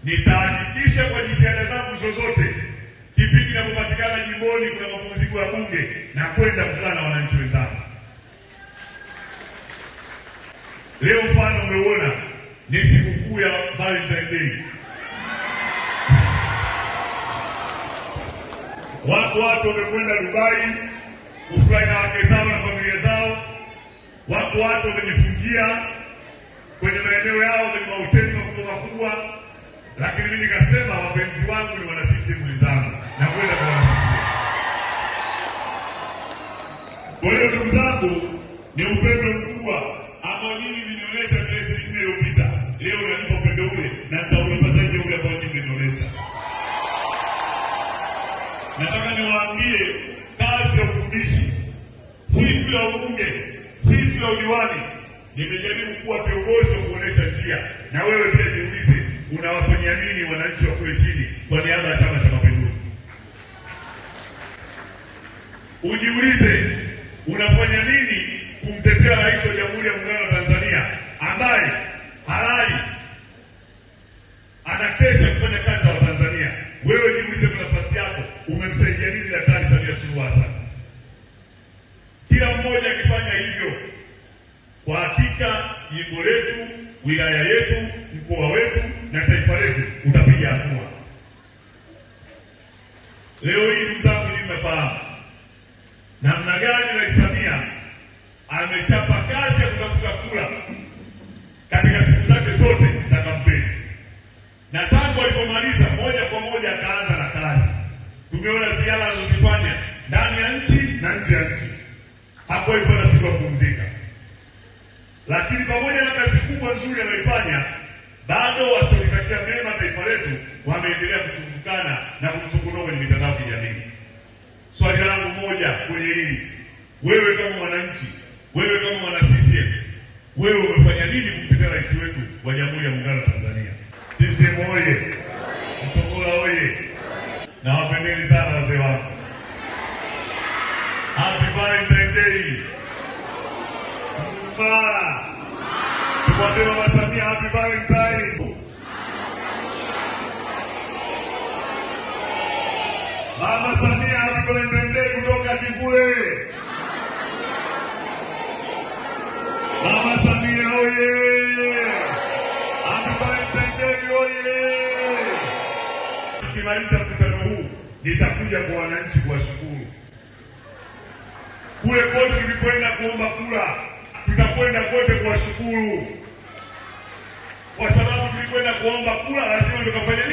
nitahakikisha kwa jitihada zangu zozote, kipindi kinapopatikana jimboni kuna mapumziko ya bunge na kwenda kukutana na wananchi wenzangu. Leo mfano umeuona ni sikukuu ya Valentine Day. Watu wamekwenda Dubai kufurahi na wake zao na familia zao. Watu wamejifungia kwenye maeneo yao kwenye mahoteli makubwa. Lakini mimi nikasema wapenzi wangu ni wana CCM wenzangu na kwenda kwa wana CCM. Kwa hiyo ndugu zangu, ni upendo mkubwa ambao nyinyi mlinionyesha miezi 4 iliyopita. Leo nalipa upendo ule na nitaulipa zaidi ule ambao nyinyi mlinionyesha. Nataka niwaambie kazi ya utumishi, siku ya ubunge, siku ya udiwani, nimejaribu kuwa kiongozi wa kuonesha njia. Na wewe pia jiulize, unawafanyia nini wananchi wa kule chini kwa niaba ya Chama cha Mapinduzi? Ujiulize, unafanya nini kumtetea Rais wa Jamhuri ya Muungano wa Tanzania ambaye halali anakesha kufanya kazi za Watanzania? Wewe jiulize kwa nafasi yako, umemsaidia nini Daktari Samia Suluhu Hassan? Kila mmoja akifanya hivyo, kwa hakika jimbo letu, wilaya yetu, mkoa wetu na taifa letu utapiga hatua. Leo hii ndugu zangu, mnafahamu namna gani Rais Samia amechapa kazi ya kutafuta kura katika siku zake zote za kampeni, na tangu alipomaliza moja kwa moja akaanza na kazi. Tumeona ziara alizozifanya ndani ya nchi na nje ya nchi. Hakuwahi kupata siku ya kupumzika. Lakini pamoja na kazi kubwa nzuri anayoifanya, bado wasiotakia mema taifa letu wameendelea kutumbukana na kutuchokonoa kwenye mitandao ya kijamii. Swali langu moja kwenye hili, wewe kama mwananchi, wewe kama mwana CCM, wewe umefanya nini kumtetea rais wetu wa Jamhuri ya Muungano wa Tanzania? CCM oye! Msongola oye! Na wapendeni sana wazee wangu. Happy Valentine Day. Tukwambie Mama Samia happy Valentine. Mama Samia happy Valentine Day kutoka Kivule. Mama Samia oye! Happy Valentine Day oye! Tukimaliza mkutano huu, nitakuja kwa wananchi kuwashukuru. Kule kote tulipoenda kuomba kura, tutakwenda kote kuwashukuru. Kwa sababu tulikwenda kuomba kura, lazima tukafanya